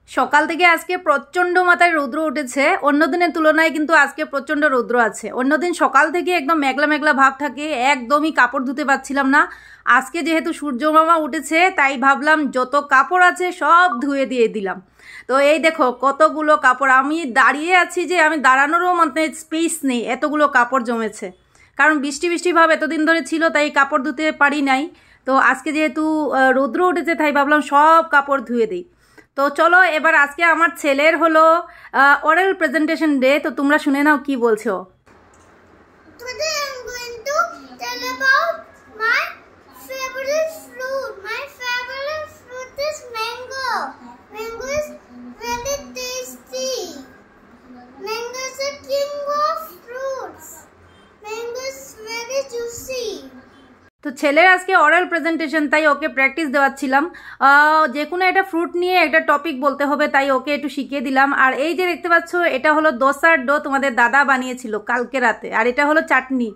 সকাল থেকে আজকে প্রচণ্ড মাথায় রৌদ্র উঠেছে, অন্য দিনের তুলনায় কিন্তু আজকে প্রচণ্ড রৌদ্র আছে। অন্যদিন সকাল থেকে একদম মেঘলা মেঘলা ভাব থাকে, একদমই কাপড় ধুতে পারছিলাম না। আজকে যেহেতু সূর্যমামা উঠেছে তাই ভাবলাম যত কাপড় আছে সব ধুয়ে দিয়ে দিলাম। তো এই দেখো কতগুলো কাপড়, আমি দাঁড়িয়ে আছি যে আমি দাঁড়ানোরও মানে স্পেস নেই, এতগুলো কাপড় জমেছে। কারণ বৃষ্টি বৃষ্টি ভাব এতদিন ধরে ছিল তাই কাপড় ধুতে পারি নাই। তো আজকে যেহেতু রৌদ্র উঠেছে তাই ভাবলাম সব কাপড় ধুয়ে দিই। তো চলো এবার আজকে আমার ছেলের হলো ওরাল প্রেজেন্টেশন ডে, তো তোমরা শুনে নাও কি বলছো। Today I'm going to tell about my favorite fruit. My favorite fruit is mango. Mango is very tasty. Mango is a king of fruits. Mango is very juicy. তো ছেলের আজকে oral presentation, তাই ওকে practice দেওয়াচ্ছিলাম। যে কোনো একটা fruit নিয়ে একটা topic বলতে হবে, তাই ওকে একটু শিখিয়ে দিলাম। আর এই যে দেখতে পাচ্ছ এটা হলো দোসার ডো, তোমাদের দাদা বানিয়েছিল কালকে রাতে। আর এটা হলো চাটনি।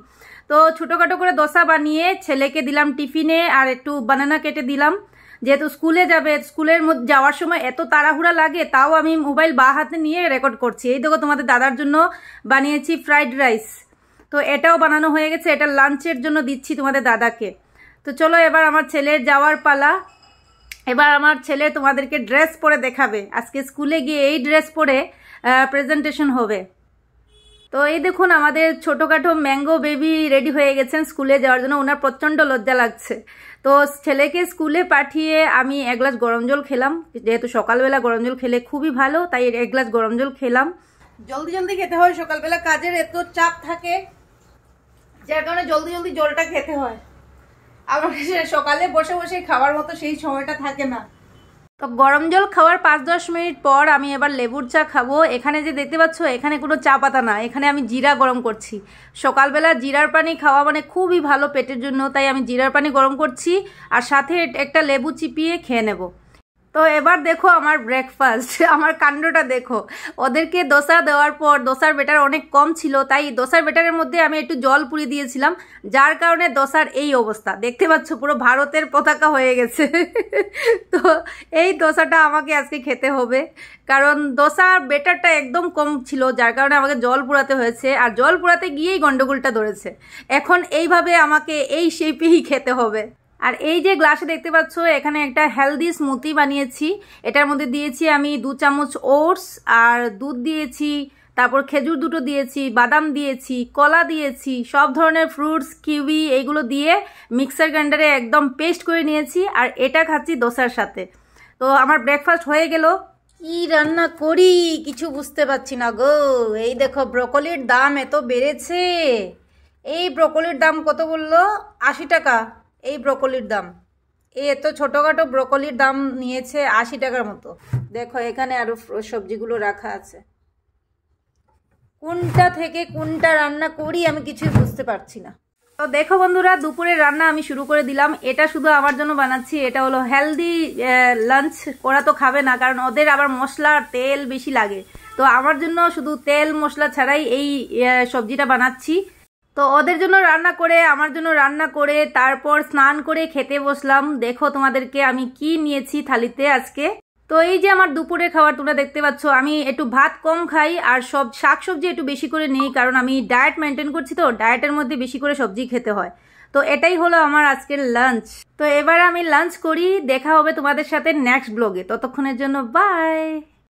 তো ছোটোখাটো করে দোসা বানিয়ে ছেলেকে দিলাম টিফিনে, আর একটু বানানা কেটে দিলাম। যেহেতু স্কুলে যাবে, স্কুলের মধ্যে যাওয়ার সময় এত তাড়াহুড়া লাগে, তাও আমি মোবাইল বা হাতে নিয়ে রেকর্ড করছি। এই দেখো তোমাদের দাদার জন্য বানিয়েছি ফ্রাইড রাইস। তো এটাও বানানো হয়ে গেছে, এটা লাঞ্চের জন্য দিচ্ছি তোমাদের দাদাকে। তো চলো এবার আমার ছেলের যাওয়ার পালা। এবার আমার ছেলে তোমাদেরকে ড্রেস পরে দেখাবে, আজকে স্কুলে গিয়ে এই ড্রেস পরে প্রেজেন্টেশন হবে। তো এই দেখুন আমাদের ছোটোখাটো ম্যাঙ্গো বেবি রেডি হয়ে গেছেন স্কুলে যাওয়ার জন্য। ওনার প্রচণ্ড লজ্জা লাগছে। তো ছেলেকে স্কুলে পাঠিয়ে আমি এক গ্লাস গরম জল খেলাম, যেহেতু সকালবেলা গরম জল খেলে খুবই ভালো, তাই এক গ্লাস গরম জল খেলাম। জলদি জলদি খেতে হয়, সকালবেলা কাজের এত চাপ থাকে যার কারণে জলদি জলদি জলটা খেতে হয়। আমার সকালে বসে বসে খাওয়ার মতো সেই সময়টা থাকে না। তো গরম জল খাওয়ার 5-10 মিনিট পর আমি এবার লেবুর চা খাবো। এখানে যে দেখতে পাচ্ছ এখানে কোনো চা পাতা না, এখানে আমি জিরা গরম করছি। সকালবেলা জিরার পানি খাওয়া মানে খুবই ভালো পেটের জন্য, তাই আমি জিরার পানি গরম করছি আর সাথে একটা লেবু চিপিয়ে খেয়ে নেব। তো এবার দেখো আমার ব্রেকফাস্ট, আমার কাণ্ডটা দেখো। ওদেরকে দোসা দেওয়ার পর দোসার ব্যাটার অনেক কম ছিল, তাই দোসার ব্যাটারের মধ্যে আমি একটু জল পুড়িয়ে দিয়েছিলাম, যার কারণে দোসার এই অবস্থা দেখতে পাচ্ছ, পুরো ভারতের পতাকা হয়ে গেছে। তো এই দোসাটা আমাকে আজকে খেতে হবে, কারণ দোসার ব্যাটারটা একদম কম ছিল, যার কারণে আমাকে জল পুড়াতে হয়েছে। আর জল পুড়াতে গিয়েই গন্ডগোলটা ধরেছে। এখন এইভাবে আমাকে এই শেপেই খেতে হবে। আর এই যে গ্লাসে দেখতে পাচ্ছ এখানে একটা হেলদি স্মুদি বানিয়েছি। এটার মধ্যে দিয়েছি আমি 2 চামচ ওটস, আর দুধ দিয়েছি, তারপর খেজুর দুটো দিয়েছি, বাদাম দিয়েছি, কলা দিয়েছি, সব ধরনের ফ্রুটস, কিউই এইগুলো দিয়ে মিক্সার গ্রাইন্ডারে একদম পেস্ট করে নিয়েছি। আর এটা খাচ্ছি দোসার সাথে। তো আমার ব্রেকফাস্ট হয়ে গেল। কি রান্না করি কিছু বুঝতে পারছি না গো। এই দেখো ব্রকলির দাম এত বেড়েছে। এই ব্রকলির দাম কত বললো? 80 টাকা এই ব্রকলির দাম। এই এত ছোটোখাটো ব্রকলির দাম নিয়েছে 80 টাকার মতো। দেখো এখানে আরও সবজিগুলো রাখা আছে। কোনটা থেকে কোনটা রান্না করি আমি কিছুই বুঝতে পারছি না। তো দেখো বন্ধুরা, দুপুরের রান্না আমি শুরু করে দিলাম। এটা শুধু আমার জন্য বানাচ্ছি। এটা হলো হেলদি লাঞ্চ। ওরা তো খাবে না, কারণ ওদের আবার মশলা আর তেল বেশি লাগে। তো আমার জন্য শুধু তেল মশলা ছাড়াই এই সবজিটা বানাচ্ছি। তো ওদের জন্য রান্না করে আমার জন্য রান্না করে তারপর স্নান করে খেতে বসলাম। দেখো তোমাদেরকে আমি কি নিয়েছি থালিতে আজকে। তো এই যে আমার দুপুরে খাবার তোমরা দেখতে পাচ্ছ। আমি একটু ভাত কম খাই আর সব শাকসবজি একটু বেশি করে নিই, কারণ আমি ডায়েট মেনটেন করছি, তো ডায়েটের মধ্যে বেশি করে সবজি খেতে হয়। তো এটাই হলো আমার আজকের লাঞ্চ। তো এবার আমি লাঞ্চ করি। দেখা হবে তোমাদের সাথে নেক্সট ব্লগে। ততক্ষণের জন্য বাই।